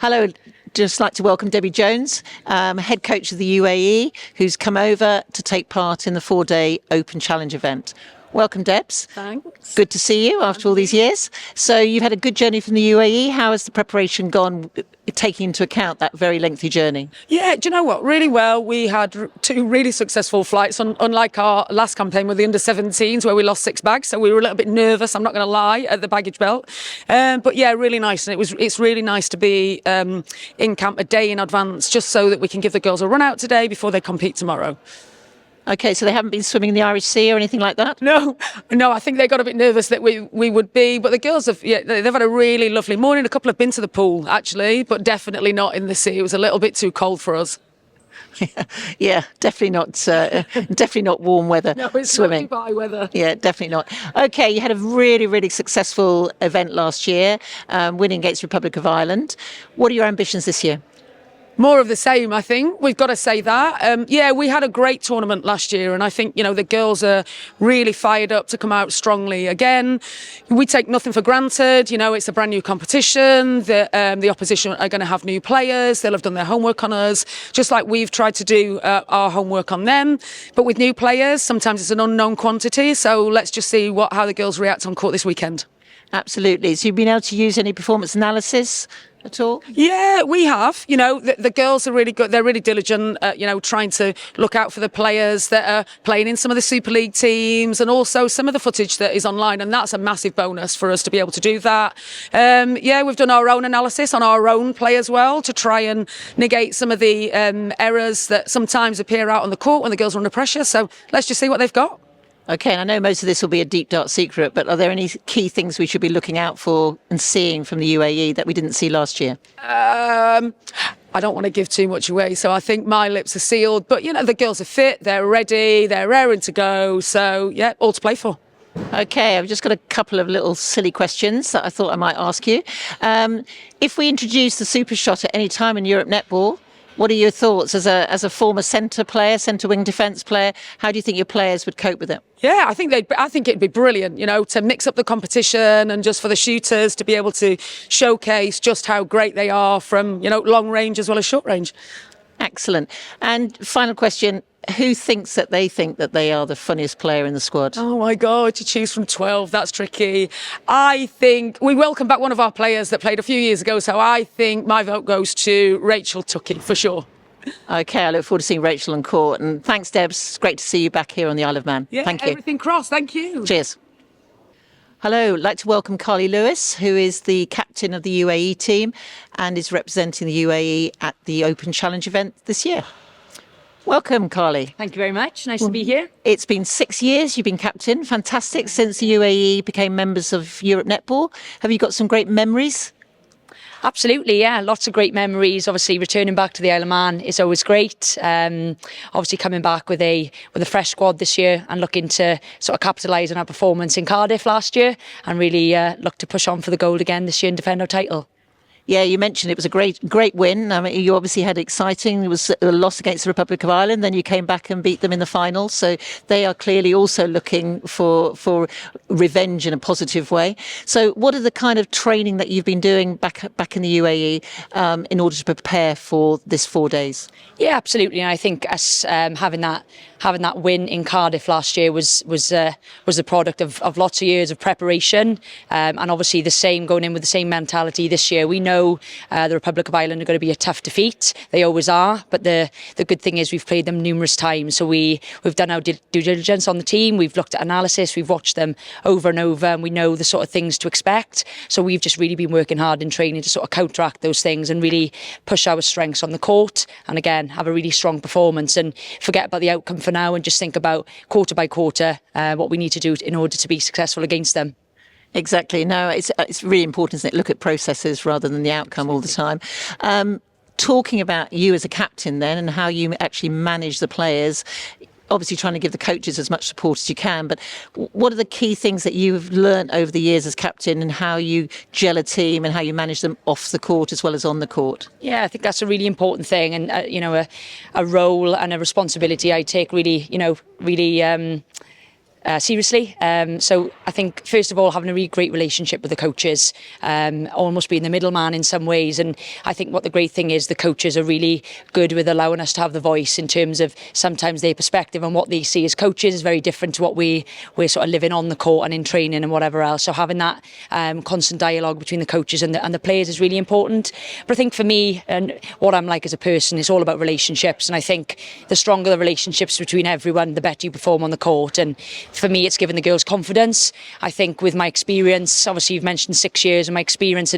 Hello, just like to welcome Debbie Jones, head coach of the UAE, who's come over to take part in the 4-day Open Challenge event. Welcome, Debs. Thanks. Good to see you after all these years. So you've had a good journey from the UAE. How has the preparation gone, taking into account that very lengthy journey? Yeah, do you know what? Really well. We had 2 really successful flights, unlike our last campaign with the under-17s where we lost 6 bags. So we were a little bit nervous, I'm not going to lie, at the baggage belt. But yeah, really nice. And it's really nice to be in camp a day in advance, just so that we can give the girls a run out today before they compete tomorrow. Okay, so they haven't been swimming in the Irish Sea or anything like that? No, I think they got a bit nervous that we would be, but the girls they've had a really lovely morning. A couple have been to the pool actually, but definitely not in the sea. It was a little bit too cold for us. Yeah, definitely not warm weather. No, it's swimming. not Dubai weather. Yeah, definitely not. Okay, you had a really successful event last year, winning against Republic of Ireland. What are your ambitions this year? More of the same, I think. We've got to say that. Yeah, we had a great tournament last year, and I think, the girls are really fired up to come out strongly again. We take nothing for granted. It's a brand new competition. The opposition are going to have new players. They'll have done their homework on us, just like we've tried to do our homework on them. But with new players, sometimes it's an unknown quantity. So let's just see how the girls react on court this weekend. Absolutely. So you've been able to use any performance analysis at all? Yeah, we have. The girls are really good. They're really diligent at, trying to look out for the players that are playing in some of the Super League teams and also some of the footage that is online. And that's a massive bonus for us to be able to do that. Yeah, we've done our own analysis on our own play as well to try and negate some of the errors that sometimes appear out on the court when the girls are under pressure. So let's just see what they've got. Okay, and I know most of this will be a deep, dark secret, but are there any key things we should be looking out for and seeing from the UAE that we didn't see last year? I don't want to give too much away, so I think my lips are sealed. But, the girls are fit, they're ready, they're raring to go. So, yeah, all to play for. Okay, I've just got a couple of little silly questions that I thought I might ask you. If we introduce the super shot at any time in Europe Netball, what are your thoughts as a former centre wing defence player? How do you think your players would cope with it? Yeah, I think it'd be brilliant, to mix up the competition and just for the shooters to be able to showcase just how great they are from, long range as well as short range. Excellent. And final question. Who thinks that they are the funniest player in the squad? Oh my God, to choose from 12, that's tricky. I think we welcome back one of our players that played a few years ago, so I think my vote goes to Rachel Tuckey, for sure. Okay, I look forward to seeing Rachel on court. And thanks, Debs. It's great to see you back here on the Isle of Man. Yeah, thank you. Everything crossed, thank you. Cheers. Hello, I'd like to welcome Carly Lewis, who is the captain of the UAE team and is representing the UAE at the Open Challenge event this year. Welcome, Carly. Thank you very much. Nice to be here. It's been 6 years you've been captain. Fantastic. Since the UAE became members of Europe Netball. Have you got some great memories? Absolutely, yeah. Lots of great memories. Obviously, returning back to the Isle of Man is always great. Obviously, coming back with a fresh squad this year and looking to sort of capitalise on our performance in Cardiff last year and really look to push on for the gold again this year and defend our title. Yeah, you mentioned it was a great win. I mean, you obviously had exciting. It was a loss against the Republic of Ireland. Then you came back and beat them in the final. So they are clearly also looking for revenge in a positive way. So what are the kind of training that you've been doing back in the UAE in order to prepare for this 4 days? Yeah, absolutely. And I think us having that win in Cardiff last year was the product of lots of years of preparation, and obviously going in with the same mentality this year. We know the Republic of Ireland are going to be a tough defeat. They always are, but the good thing is we've played them numerous times. So we've done our due diligence on the team. We've looked at analysis. We've watched them over and over, and we know the sort of things to expect. So we've just really been working hard in training to sort of counteract those things and really push our strengths on the court. And again, have a really strong performance and forget about the outcome for now and just think about quarter by quarter what we need to do in order to be successful against them. Exactly. No, it's really important, isn't it? Look at processes rather than the outcome all the time. Talking about you as a captain then and how you actually manage the players, obviously trying to give the coaches as much support as you can, but what are the key things that you've learned over the years as captain and how you gel a team and how you manage them off the court as well as on the court? Yeah, I think that's a really important thing, and a role and a responsibility I take really seriously. So I think, first of all, having a really great relationship with the coaches, almost being the middleman in some ways. And I think what the great thing is, the coaches are really good with allowing us to have the voice in terms of sometimes their perspective, and what they see as coaches is very different to what we're sort of living on the court and in training and whatever else. So having that constant dialogue between the coaches and the players is really important. But I think for me, and what I'm like as a person, it's all about relationships. And I think the stronger the relationships between everyone, the better you perform on the court. And for me, it's given the girls confidence. I think with my experience, obviously you've mentioned 6 years, and my experience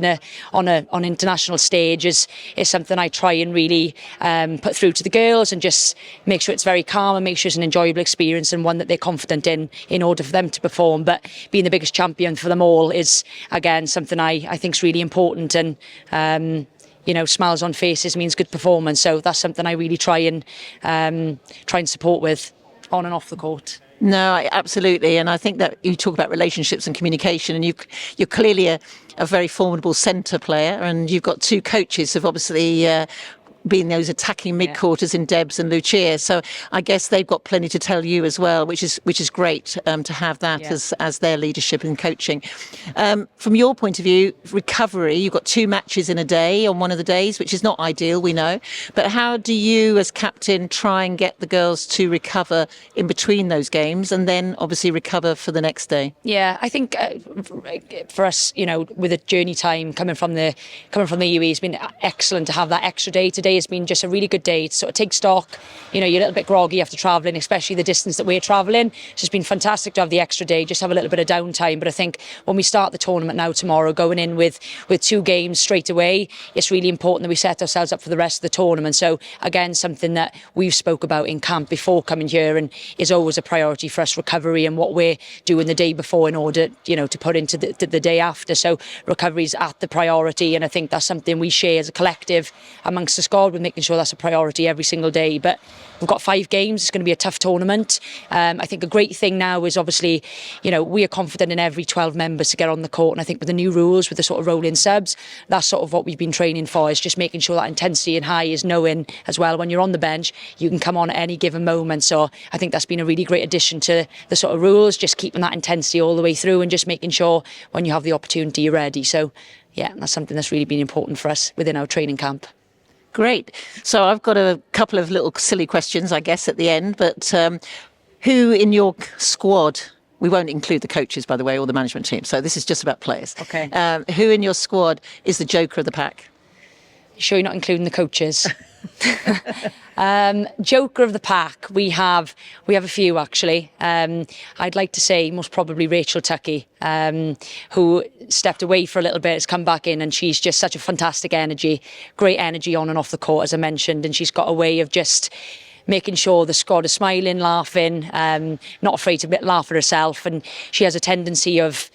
on international stage is something I try and really put through to the girls, and just make sure it's very calm and make sure it's an enjoyable experience and one that they're confident in order for them to perform. But being the biggest champion for them all is, again, something I think is really important. And smiles on faces means good performance. So that's something I really try and support with on and off the court. No, absolutely. And I think that you talk about relationships and communication, and you're clearly a very formidable centre player, and you've got two coaches who've obviously been those attacking mid-quarters in Debs and Lucia. So I guess they've got plenty to tell you as well, which is great to have that as their leadership and coaching. From your point of view, recovery, you've got 2 matches in a day on one of the days, which is not ideal, we know. But how do you as captain try and get the girls to recover in between those games, and then obviously recover for the next day? Yeah, I think for us, with the journey time coming from the UAE, it's been excellent to have that extra day. Today has been just a really good day to sort of take stock. You're a little bit groggy after travelling, especially the distance that we're travelling. So it's been fantastic to have the extra day, just have a little bit of downtime. But I think when we start the tournament now tomorrow, going in with 2 games straight away, it's really important that we set ourselves up for the rest of the tournament. So again, something that we've spoke about in camp before coming here, and is always a priority for us, recovery and what we're doing the day before in order, to put into the day after. So recovery is at the priority, and I think that's something we share as a collective amongst the squad. We're making sure that's a priority every single day. But we've got 5 games. It's going to be a tough tournament. I think a great thing now is obviously, we are confident in every 12 members to get on the court. And I think with the new rules, with the sort of rolling subs, that's sort of what we've been training for, is just making sure that intensity and high is knowing as well when you're on the bench, you can come on at any given moment. So I think that's been a really great addition to the sort of rules, just keeping that intensity all the way through and just making sure when you have the opportunity, you're ready. So yeah, that's something that's really been important for us within our training camp. Great. So I've got a couple of little silly questions, I guess, at the end. But who in your squad, we won't include the coaches, by the way, or the management team. So this is just about players. Okay. Who in your squad is the joker of the pack? You sure you're not including the coaches? Joker of the pack, we have a few actually. I'd like to say most probably Rachel Tuckey, who stepped away for a little bit, has come back in, and she's just such a fantastic energy, great energy on and off the court, as I mentioned, and she's got a way of just making sure the squad are smiling, laughing, not afraid to laugh at herself, and she has a tendency of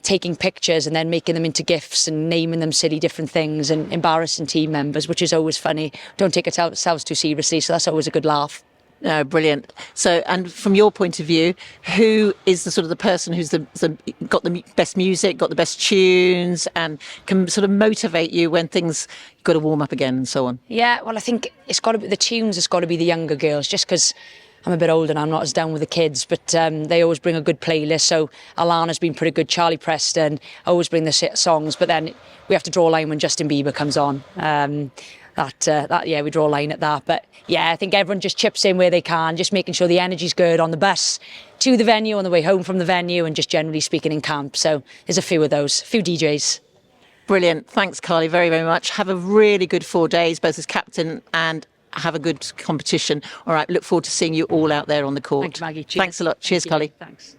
taking pictures and then making them into gifs and naming them silly different things and embarrassing team members, which is always funny. Don't take ourselves too seriously, so that's always a good laugh. Oh, brilliant. So, and from your point of view, who is the sort of the person who's got the best music, got the best tunes, and can sort of motivate you when things got to warm up again and so on? Yeah, well, I think it's got to be the tunes. It's got to be the younger girls, just because I'm a bit older and I'm not as down with the kids, but they always bring a good playlist. So Alana's been pretty good. Charlie Preston always bring the songs, but then we have to draw a line when Justin Bieber comes on. We draw a line at that. But yeah, I think everyone just chips in where they can, just making sure the energy's good on the bus to the venue, on the way home from the venue, and just generally speaking in camp. So there's a few of those, a few DJs. Brilliant. Thanks, Carly, very, very much. Have a really good 4 days, both as captain and have a good competition. All right, look forward to seeing you all out there on the court. Thank you, Maggie. Cheers. Thanks a lot. Cheers, Carly. Thanks.